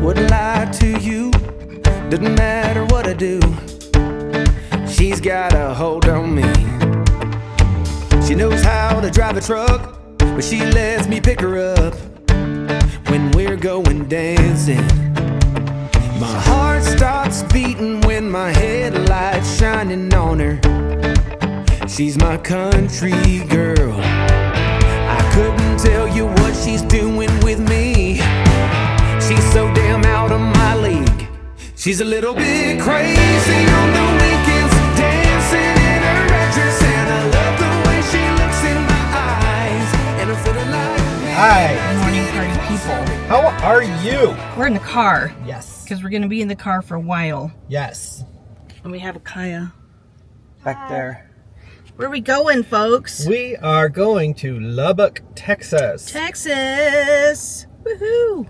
wouldn't lie to you. Doesn't matter what I do, she's got a hold on me. She knows how to drive a truck, but she lets me pick her up when we're going dancing. My heart stops beating when my headlights shining on her. She's my country girl. I couldn't tell you what she's doing with me. She's so damn out of my league. She's a little bit crazy on the weekends, dancing in her red dress, and I love the way she looks in my eyes, and I'm feeling like me. Hi. Good morning, party people. How are you? We're in the car. Yes. Because we're going to be in the car for a while. Yes. And we have a Kiya Back there. Where are we going, folks? We are going to Lubbock, Texas. Texas! Woohoo!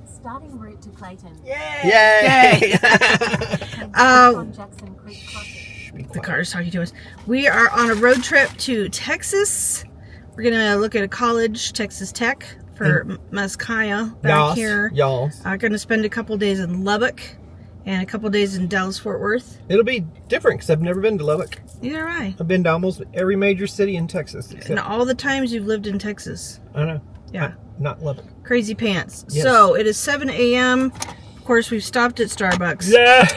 Starting route to Clayton. Yay! Jackson Creek Crossing. The car is talking to us. We are on a road trip to Texas. We're going to look at a college, Texas Tech, for Ms. Kiya back here. Y'all. I'm going to spend a couple days in Lubbock and a couple days in Dallas-Fort Worth. It'll be different because I've never been to Lubbock. Neither have I. I've been to almost every major city in Texas. And all the times you've lived in Texas. I know. Yeah. Not Lubbock. Crazy pants. Yes. So it is 7 a.m. Of course, we've stopped at Starbucks. Yes!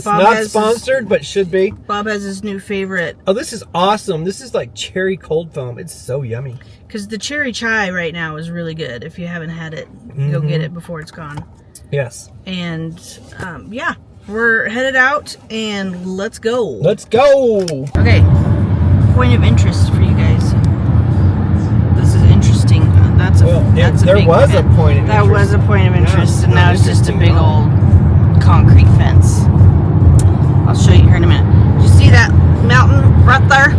Bob Not has sponsored, but should be. Bob has his new favorite. Oh, this is awesome. This is like cherry cold foam. It's so yummy. Because the cherry chai right now is really good. If you haven't had it, go get it before it's gone. Yes. And yeah, we're headed out and let's go. Let's go! Okay, point of interest for you guys. This is interesting. That's a there big was a event. point of That interest. was a point of interest, and not now it's just a interesting big at all. old concrete fence. I'll show you here in a minute. You see that mountain right there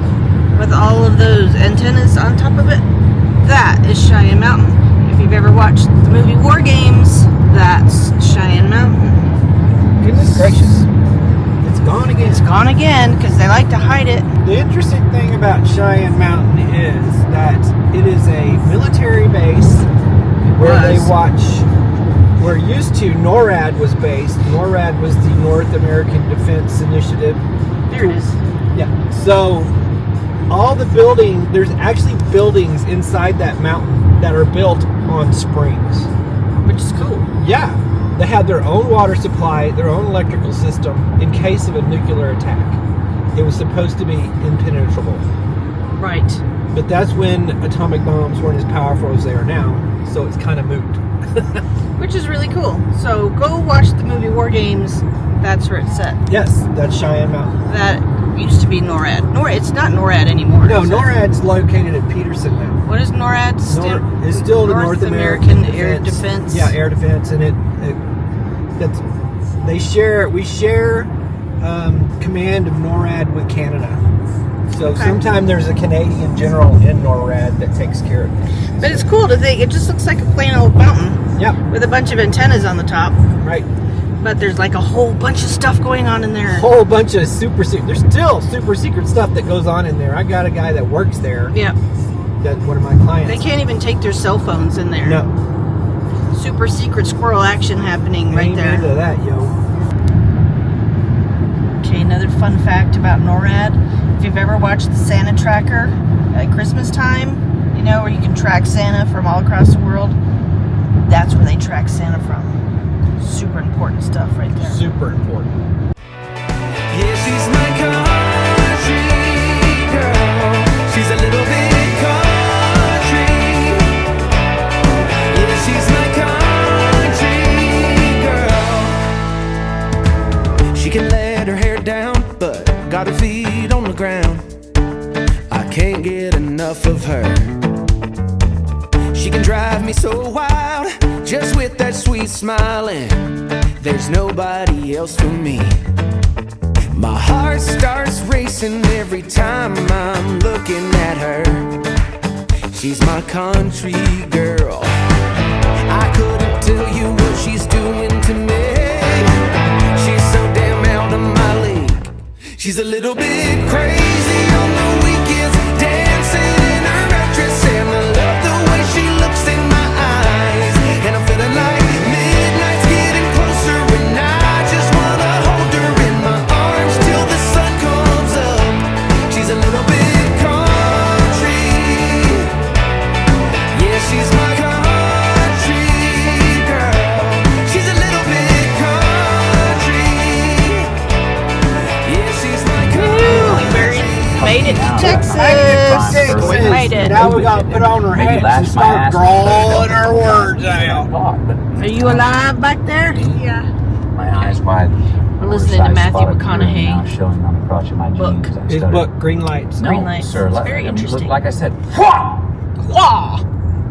with all of those antennas on top of it? That is Cheyenne Mountain. If you've ever watched the movie War Games, that's Cheyenne Mountain. Goodness gracious. It's gone again. It's gone again because they like to hide it. The interesting thing about Cheyenne Mountain is that it is a military base where they watch, where used to NORAD was based. NORAD was the North American Defense Initiative. There it is. Yeah. So all the building, there's actually buildings inside that mountain that are built on springs. Which is cool. Yeah. They have their own water supply, their own electrical system in case of a nuclear attack. It was supposed to be impenetrable. Right. But that's when atomic bombs weren't as powerful as they are now, so it's kind of moot. Which is really cool. So go watch the movie War Games. That's where it's set. Yes, that's Cheyenne Mountain. That used to be NORAD. It's not NORAD anymore. No, is it? NORAD's located at Peterson now. What is NORAD? It's still the North American Air Defense. Yeah, Air Defense, and we share command of NORAD with Canada. So sometime there's a Canadian general in NORAD that takes care of it. But it's cool to think. It just looks like a plain old mountain. Yeah. With a bunch of antennas on the top. Right. But there's like a whole bunch of stuff going on in there. Whole bunch of super secret. There's still super secret stuff that goes on in there. I got a guy that works there. Yeah. That's one of my clients. They can't even take their cell phones in there. No. Super secret squirrel action happening right there. Amen to that, yo. Okay, another fun fact about NORAD. If you've ever watched the Santa Tracker at Christmas time, you know, where you can track Santa from all across the world, that's where they track Santa from. Super important stuff right there. Super important. Yeah, she's my country girl. She's a little bit country. Yeah, she's my country girl. She can let her hair down, but got her feet on the ground. I can't get enough of her. She can drive me so wild, just with that sweet smiling. There's nobody else for me. My heart starts racing every time I'm looking at her. She's my country girl. I couldn't tell you what she's doing to me. She's so damn out of my league. She's a little bit crazy on the weekends, dancing in her red dress, and I love the way she looks in my eyes. And I'm feeling like midnight's getting Texas. Texas. We made it. Now we got to put on our Maybe hats and lash my start ass. drawing our words out. Are you alive back there? Yeah. My eyes wide. We're listening to Matthew McConaughey. Showing on the crotch of my Book. jeans. I His started- book, Green Lights. No, Green Lights. sir. It's let- very I mean, look, interesting. like I said, Wah!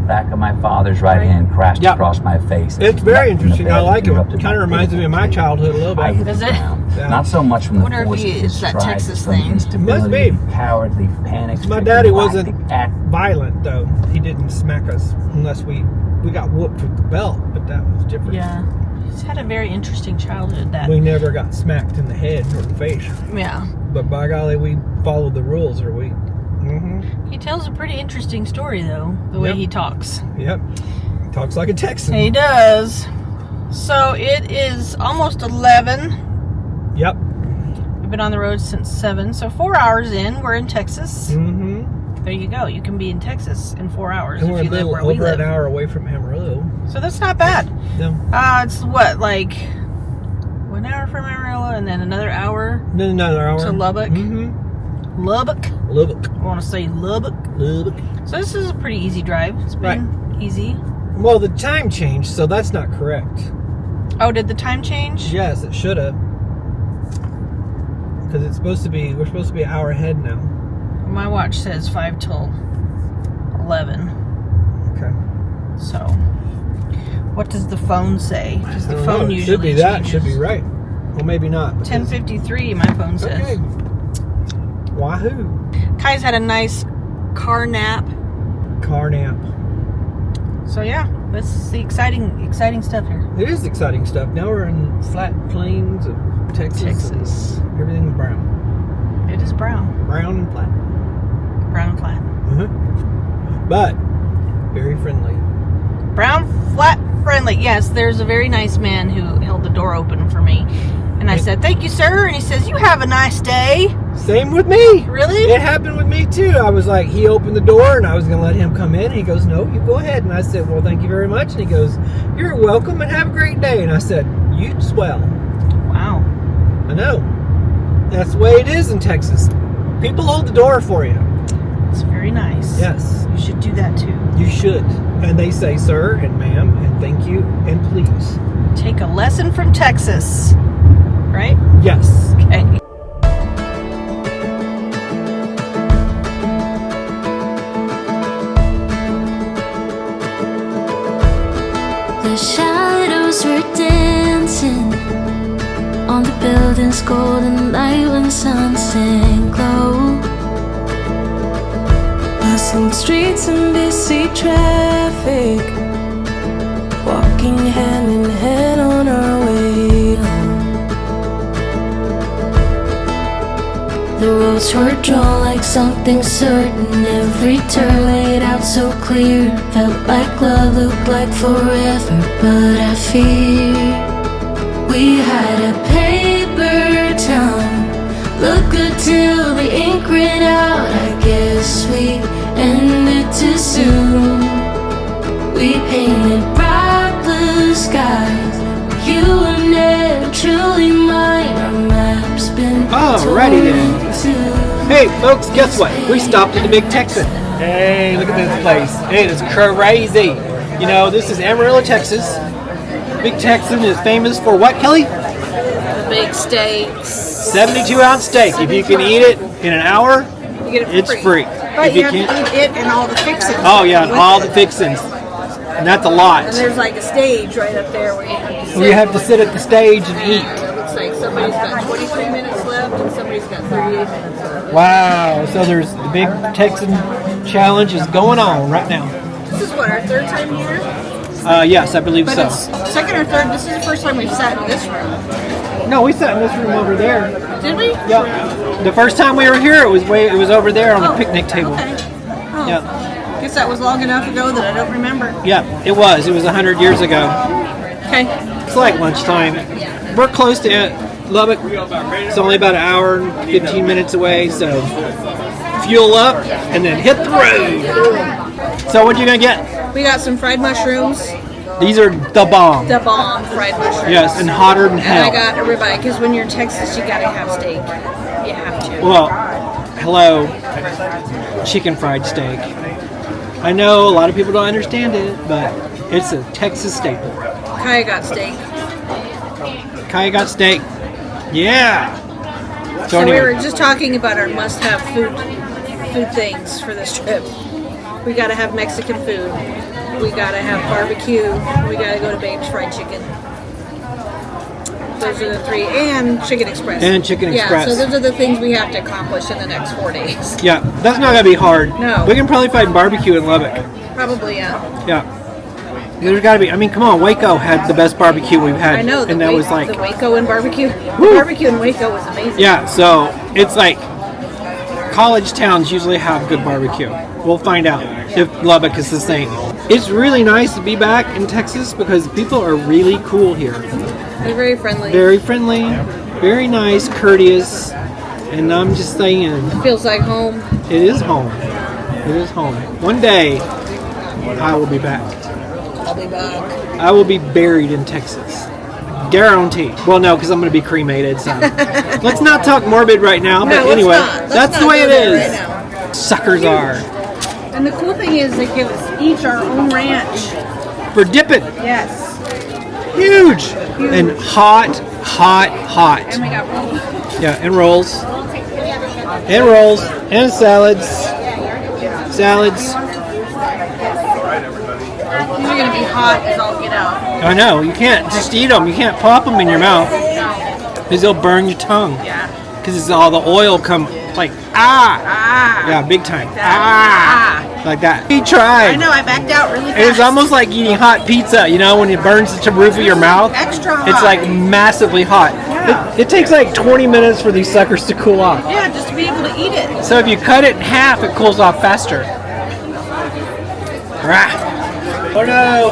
back of my father's right hand crashed Yep. across my face. It's very Nothing interesting. I about like it. interrupted Kind of my reminds me of my activity. childhood a little I bit. hit Does the it? ground. Yeah. Not so much from the Wonder if force he- of his it's that stride, Texas from thing. instability, Must be. cowardly, panic. My daddy wasn't violent, though. He didn't smack us unless we got whooped with the belt, but that was different. Yeah. He's had a very interesting childhood. That. We never got smacked in the head or the face. Yeah. But by golly, we followed the rules, or we... Mm-hmm. He tells a pretty interesting story, though, the way Yep. he talks. Yep. Talks like a Texan. He does. So it is almost 11. Yep. We've been on the road since 7. So 4 hours in, we're in Texas. Mm-hmm. There you go. You can be in Texas in 4 hours And if we're a you live little where we over live. an hour away from Amarillo. So that's not bad. No. It's what, like 1 hour from Amarillo and then another hour No, another hour. to Lubbock. Mm-hmm. Lubbock. Lubbock. I want to say Lubbock. Lubbock. So this is a pretty easy drive. It's been easy. Well, the time changed, so that's not correct. Oh, did the time change? Yes, it should have. Because we're supposed to be an hour ahead now. My watch says 5 till 11. Okay. So, what does the phone say? Does I the don't phone know. It usually should be that. changes? Should be right. Well, maybe not. 10:53, my phone says. Okay. Wahoo. Kai's had a nice car nap. Car nap. So yeah, this is the exciting stuff here. It is exciting stuff. Now we're in flat plains of Texas. and everything's brown. It is brown. Brown and flat. Brown and flat. Uh-huh. But very friendly. Brown, flat, friendly. Yes, there's a very nice man who held the door open for me. And I said, "Thank you, sir." And he says, "You have a nice day." Same with me. Really? It happened with me too. I was like, he opened the door and I was going to let him come in. And he goes, "No, you go ahead." And I said, "Well, thank you very much." And he goes, "You're welcome and have a great day." And I said, "You swell." Wow. I know. That's the way it is in Texas. People hold the door for you. It's very nice. Yes, You should do that too. you should. And they say, "Sir," and "Ma'am," and "Thank you," and "Please." Take a lesson from Texas. Right? Yes. Okay. The shadows were dancing on the building's golden light when sun sank low. Bustling streets and busy traffic, walking hand in hand on our way home. The roads were drawn like something certain. Every turn laid out so clear. Felt like love, looked like forever. But I fear we had a paper town. Look good till the ink ran out. I guess we ended too soon. We painted bright blue skies. You were never truly mine. Our maps been Alrighty then. torn in two. Hey, folks, guess what? We stopped at the Big Texan. Hey, look at this place. It is crazy. You know, this is Amarillo, Texas. Big Texan is famous for what, Kelly? The big steaks. 72-ounce steak. If you can eat it in an hour, You get it it's free. But If you you have to can't, eat it and all the fixings. oh yeah, and with all it. the fixings. And that's a lot. And there's like a stage right up there where you have to sit. We have to sit at the stage and eat. It looks like somebody's got 23 minutes left and somebody's got 38 minutes left. Wow. So there's the Big Texan Challenge is going on right now. This is what, our third time here? Yes, I believe But so. it's second or third. This is the first time we've sat in this room. No, we sat in this room over there. Did we? Yeah. The first time we were here, it was over there on the picnic table. Okay. Oh. Yeah. Guess that was long enough ago that I don't remember. Yeah, it was. It was 100 years ago. Okay. It's like lunchtime. We're close to Lubbock. It's only about an hour and 15 minutes away, so fuel up and then hit the road. So what you gonna get? We got some fried mushrooms. These are the bomb. The bomb fried mushrooms. Yes, and hotter than And hell. I got a ribeye because when you're in Texas, you gotta have steak. You have to. Well, hello, chicken fried steak. I know a lot of people don't understand it, but it's a Texas staple. Kiya got steak. Kiya got steak. Yeah. So we anyway, were just talking about our must-have food things for this trip. We got to have Mexican food. We got to have barbecue. We got to go to Babe's Fried Chicken. Those are the three, and Chicken Express. And Chicken Express. Yeah, so those are the things we have to accomplish in the next 4 days. yeah, that's not gonna be hard. No. We can probably find barbecue in Lubbock. Probably, yeah. Yeah. There's gotta be. I mean, come on, Waco had the best barbecue we've had. I know. and that was like the Waco and barbecue. The Woo. barbecue in Waco was amazing. Yeah, so it's like college towns usually have good barbecue. We'll find out if Lubbock is the same. It's really nice to be back in Texas because people are really cool here. They're very friendly. Very friendly, very nice, courteous, and I'm just saying, Feels like home. it is home. It is home. One day, I will be back. I'll be back. I will be buried in Texas. Guaranteed. Well, no, because I'm going to be cremated. So let's not talk morbid right now. No, But let's anyway, not. Let's that's not the way go it there is. right now. Suckers are And the cool thing is they give us each our own ranch. for dipping. Yes. Huge and hot, hot, hot. And we got rolls. Yeah, and rolls, and salads. Salads. These are going to be hot as all get out. I know, you can't just eat them. You can't pop them in your mouth because they'll burn your tongue. Yeah. Because it's all the oil come like yeah, big time like that. He tried. I know, I backed out really fast. It's almost like eating hot pizza, you know, when it burns the roof of your mouth. Extra hot. It's like massively hot. Yeah. It takes like 20 minutes for these suckers to cool off. Yeah, just to be able to eat it. So if you cut it in half, it cools off faster. Rah. Oh no,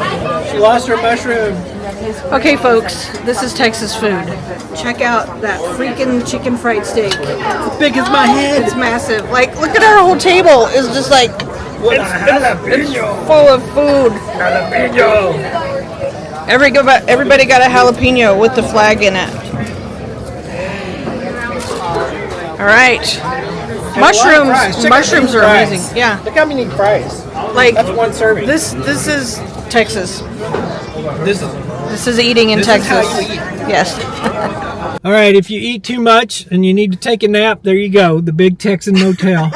she lost her mushroom. Okay, folks, this is Texas food. Check out that freaking chicken fried steak. As big as my head. It's massive. Like, look at our whole table. It's just like, it's full of food. Jalapeno. Everybody got a jalapeno with the flag in it. All right. Mushrooms are amazing. Yeah. Look how many fries. Like, That's one serving. this is Texas. This This is eating in is Texas. how you eat. Yes. All right, if you eat too much and you need to take a nap, there you go, the Big Texan Motel.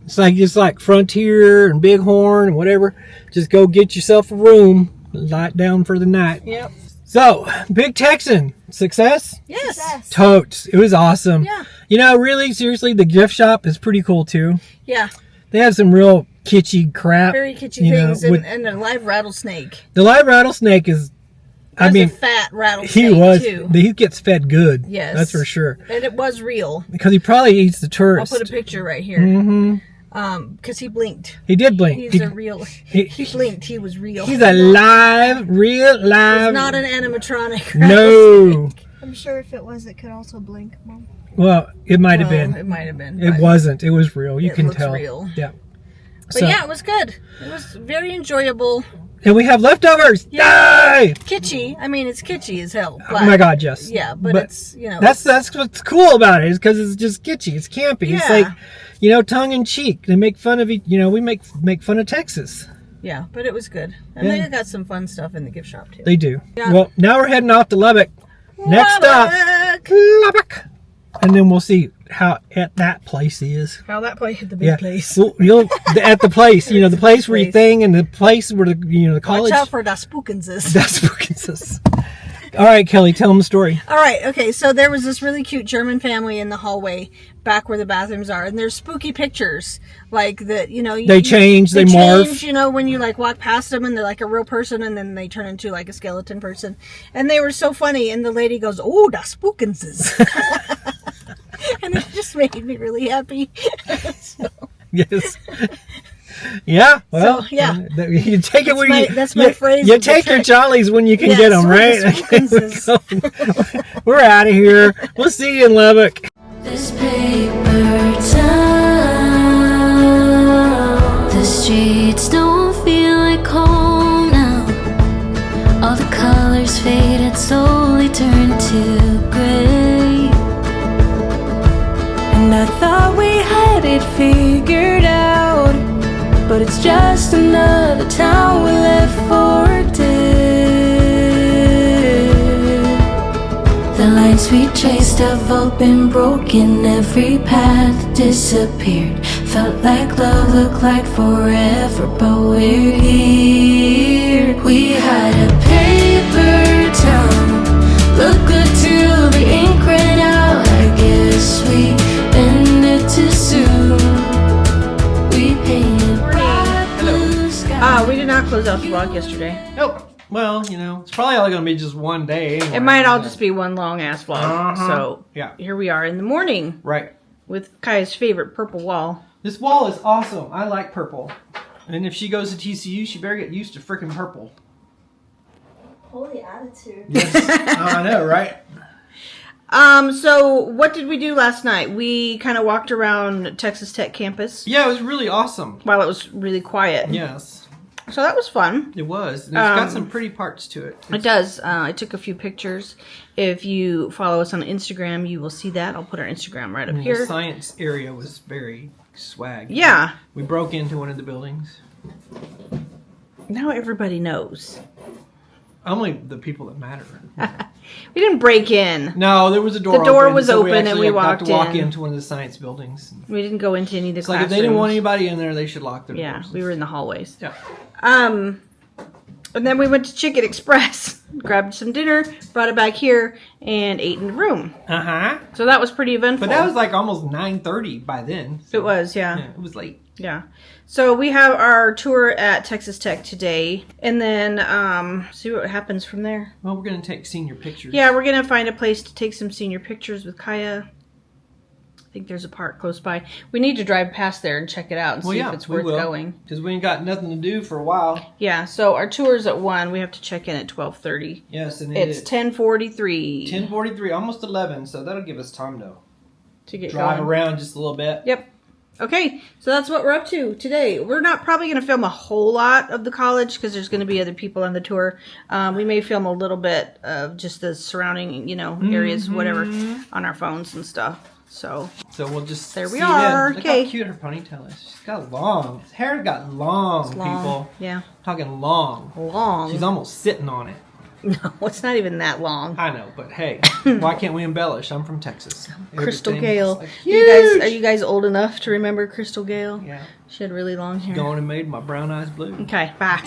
It's like Frontier and Bighorn and whatever. Just go get yourself a room, lie down for the night. Yep. So, Big Texan, success? Yes. Totes. It was awesome. Yeah. You know, really, seriously, the gift shop is pretty cool too. Yeah. They have some real kitschy crap. Very kitschy you know, things, with- and a live rattlesnake. the live rattlesnake is, That's I mean, a fat rattlesnake too. he gets fed good. Yes. That's for sure. And it was real. Because he probably eats the I'll tourist. put a picture right here. Mm-hmm. Because he blinked. He did blink. He's a real. He blinked. He was real. He's a real live. It's not an animatronic. No. I'm sure if it was, it could also blink, Mom. Well, it might have Well, been. It might have been. It but wasn't. It was real. You it can looks tell. real. Yeah. But yeah, it was good. It was very enjoyable. And we have leftovers. Yeah. Yay! Kitschy. I mean, it's kitschy as hell. Oh my God, yes. Yeah, but it's, you know. That's what's cool about it, is because it's just kitschy. It's campy. It's Yeah. like, you know, tongue in cheek. They make fun of it. You know, we make fun of Texas. Yeah, but it was good. And Yeah. they got some fun stuff in the gift shop too. They do. Yeah. Well, now we're heading off to Lubbock. Next up, Lubbock! Lubbock. And then we'll see how at that place is. How that place at the big place. Well, you'll at the place, you know, the place where you Place. thing, and the place where the college. Watch out for the spookenses. That's Spookinses. All right, Kelly, tell them the story. All right, okay, so there was this really cute German family in the hallway back where the bathrooms are, and there's spooky pictures, like that, you know. They change, they morph. Change, you know, when you like walk past them and they're like a real person, and then they turn into like a skeleton person. And they were so funny, and the lady goes, "Oh, the spookenses." And it just made me really happy. So, Yes. Yeah. Well, So, yeah. You take it when that's my phrase You of the take your trip. jollies when you can Yes, get them, we're the right? We're out of here. We'll see you in Lubbock. This paper town, the streets don't feel like home now. All the colors faded, slowly turned to gray. And I thought we had it figured out, but it's just another town we left for dead. The lines we traced have all been broken, every path disappeared. Felt like love, looked like forever, but we're here. We had a paper town, looked good till the ink ran out. I guess we ended too soon. We painted bright blue skies. We did not close out the vlog yesterday. Nope. Well, you know, it's probably only going to be just one day anyway. It might all just be one long ass vlog. Uh-huh. So Yeah. here we are in the morning Right. with Kiya's favorite purple wall. This wall is awesome. I like purple. And if she goes to TCU, she better get used to freaking purple. Holy attitude. Yes. I know, right? So what did we do last night? We kind of walked around Texas Tech campus Yeah, it was really awesome. while it was really quiet. Yes, So that was fun. it was. It's got some pretty parts to it. It does. I took a few pictures. If you follow us on Instagram, you will see that. I'll put our Instagram right up The here. science area was very swag. Yeah. We broke into one of the buildings. Now everybody knows. Only the people that matter. We didn't break in. No, there was a door. The door open, was so open and actually we got walked to walk in. into one of the science buildings. We didn't go into any of the It's like classrooms. if they didn't want anybody in there, they should lock their Yeah, doors. we were in the hallways. Yeah. And then we went to Chicken Express, grabbed some dinner, brought it back here, and ate in the room. Uh-huh. So that was pretty eventful. But that was like almost 9:30 by then. So, It was, yeah. It was late. Yeah. So we have our tour at Texas Tech today, and then see what happens from there. Well, we're going to take senior pictures. Yeah, we're going to find a place to take some senior pictures with Kiya. I think there's a park close by. We need to drive past there and check it out and see if it's worth going. Because we ain't got nothing to do for a while. Yeah, so our tour's at 1. We have to check in at 12:30. Yes, and It's 10:43 10:43, almost 11, so that'll give us time to to get drive going. around just a little bit. Yep. Okay, so that's what we're up to today. We're not probably going to film a whole lot of the college because there's going to be other people on the tour. We may film a little bit of just the surrounding, areas, whatever, on our phones and stuff. So we'll just There we see are. Then. Look Okay. how cute her ponytail is. She's got long. His hair got long, long. people. Yeah. Talking long. Long. She's almost sitting on it. No, it's not even that long. I know, but hey, why can't we embellish? I'm from Texas. Crystal Everything's, Gale. like, Are you guys old enough to remember Crystal Gale? Yeah. She had really long hair. Gone and made my brown eyes blue. Okay, bye.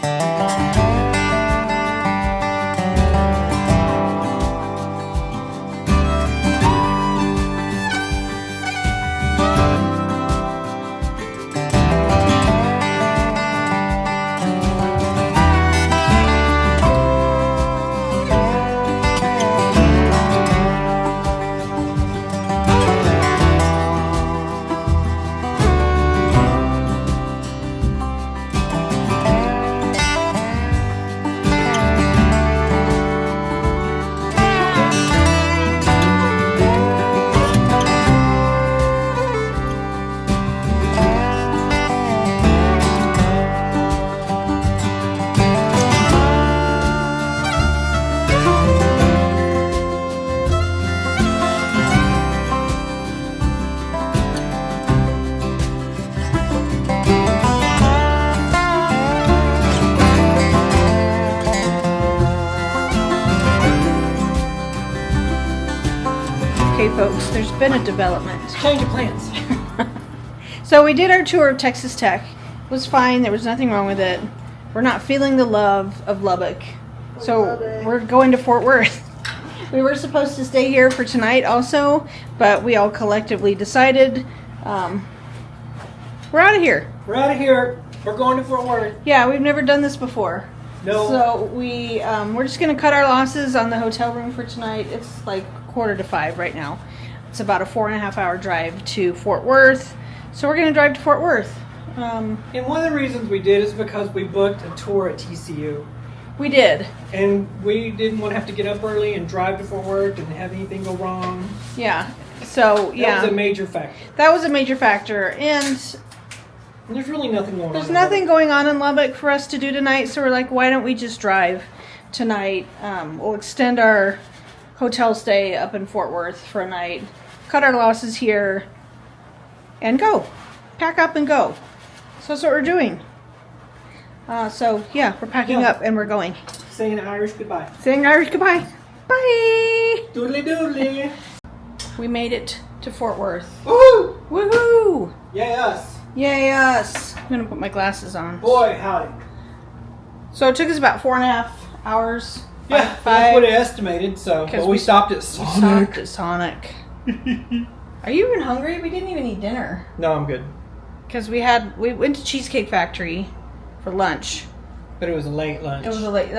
Okay, folks, there's been a development. Change of plans. So we did our tour of Texas Tech. It was fine. There was nothing wrong with it. We're not feeling the love of Lubbock. So we're going to Fort Worth. We were supposed to stay here for tonight also, but we all collectively decided we're out of here. We're out of here. We're going to Fort Worth. Yeah, we've never done this before. No. So we're just going to cut our losses on the hotel room for tonight. It's like 4:45 right now. It's about a 4.5 hour drive to Fort Worth. So we're going to drive to Fort Worth. And one of the reasons we did is because we booked a tour at TCU. We did. And we didn't want to have to get up early and drive to Fort Worth and have anything go wrong. Yeah. So, yeah. That was a major factor. That was a major factor. And And there's really nothing going on. there's nothing going on in Lubbock for us to do tonight. So we're like, why don't we just drive tonight? We'll extend our hotel stay up in Fort Worth for a night. Cut our losses here. and go. Pack up and go. So that's what we're doing. So yeah, we're packing up and we're going. Saying Irish goodbye. Saying Irish goodbye. Bye. Doodly doodly. We made it to Fort Worth. Woohoo! Woohoo! Yay us. Yay us. I'm gonna put my glasses on. Boy, howdy. So it took us about 4.5 hours. Yeah, that's what it estimated. So, but we stopped at Sonic. We stopped at Sonic. Are you even hungry? We didn't even eat dinner. No, I'm good. Because we went to Cheesecake Factory for lunch. But it was a late lunch. That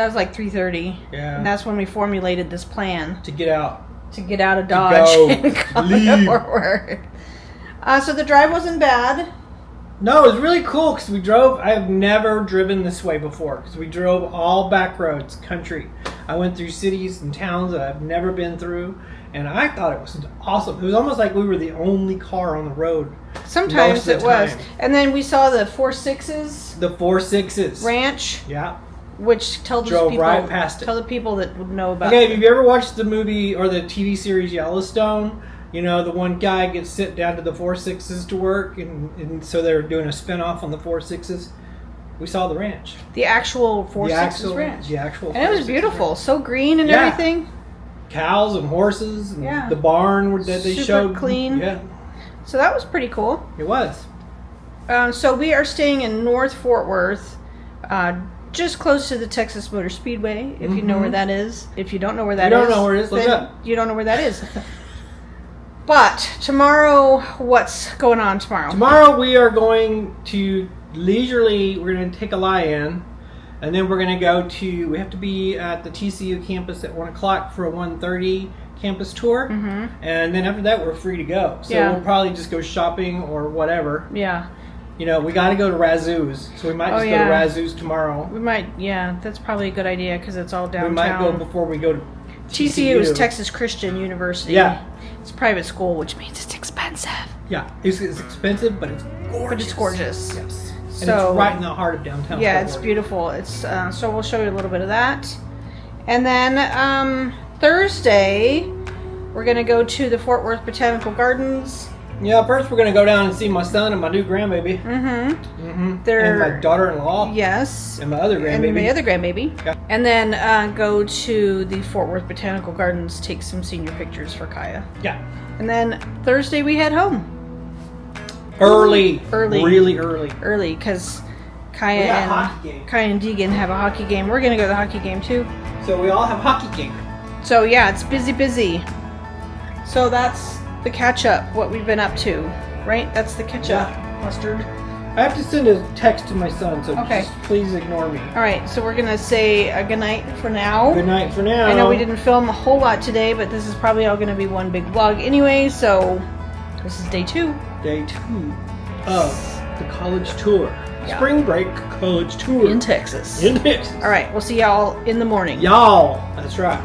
was like 3:30. Yeah. And that's when we formulated this plan To get out. to get out of Dodge go. and come Leave. to Fort Worth. So the drive wasn't bad. No, it was really cool because we drove. I have never driven this way before because we drove all back roads, country. I went through cities and towns that I've never been through, and I thought it was awesome. It was almost like we were the only car on the road. Sometimes most of it the was. time. And then we saw the 4.6s The 4.6s. ranch, Yeah. which tell the Drove people right past it. tell the people that would know about Okay, it. have you ever watched the movie or the TV series Yellowstone? You know, the one guy gets sent down to the 4.6s to work, and so they're doing a spinoff on the 4.6s. We saw the ranch. The actual 4.6s The actual ranch. The actual. And it was 4.6s beautiful. ranch. So green and Yeah. everything. Cows and horses, and Yeah. the barn that they Super showed. clean. Yeah, So that was pretty cool. it was. So we are staying in North Fort Worth, just close to the Texas Motor Speedway, if you know where that is. If you don't know where that is, don't know where it is, look it then up. you don't know where that is. But tomorrow, what's going on tomorrow? Tomorrow we are going to leisurely. We're going to take a lie-in, and then we're going to go to. We have to be at the TCU campus at 1:00 for a 1:30 campus tour, and then after that we're free to go. So Yeah. we'll probably just go shopping or whatever. Yeah, You know, we got to go to Razoo's, so we might just go to Razoo's tomorrow. we might. Yeah, that's probably a good idea because it's all downtown. We might go before we go to TCU is Texas Christian University. Yeah. It's a private school, which means it's expensive. Yeah, it's expensive, but it's gorgeous. But it's gorgeous. Yes. And So- it's right in the heart of downtown. Yeah, Fort it's Worth. beautiful. It's so we'll show you a little bit of that. And then Thursday, we're going to go to the Fort Worth Botanical Gardens. Yeah, first we're going to go down and see my son and my new grandbaby. They're, And my daughter-in-law. Yes. And my other And grandbaby. my other grandbaby. Yeah. And then go to the Fort Worth Botanical Gardens, take some senior pictures for Kiya. Yeah. And then Thursday we head home. Early. Early. Really early. Early, because We got a hockey game. Kiya and Deegan have a hockey game. We're going to go to the hockey game too. So we all have hockey game. So yeah, it's busy. So that's the catch up, what we've been up to, right? That's the catch up, Mustard. I have to send a text to my son, so Okay. just please ignore me. All right, so we're gonna say a good night for now. Good night for now. I know we didn't film a whole lot today, but this is probably all gonna be one big vlog anyway. So this is day 2. Day 2 of the college tour. Yeah. Spring break college tour. in Texas. In Texas. All right, we'll see y'all in the morning. Y'all. That's right.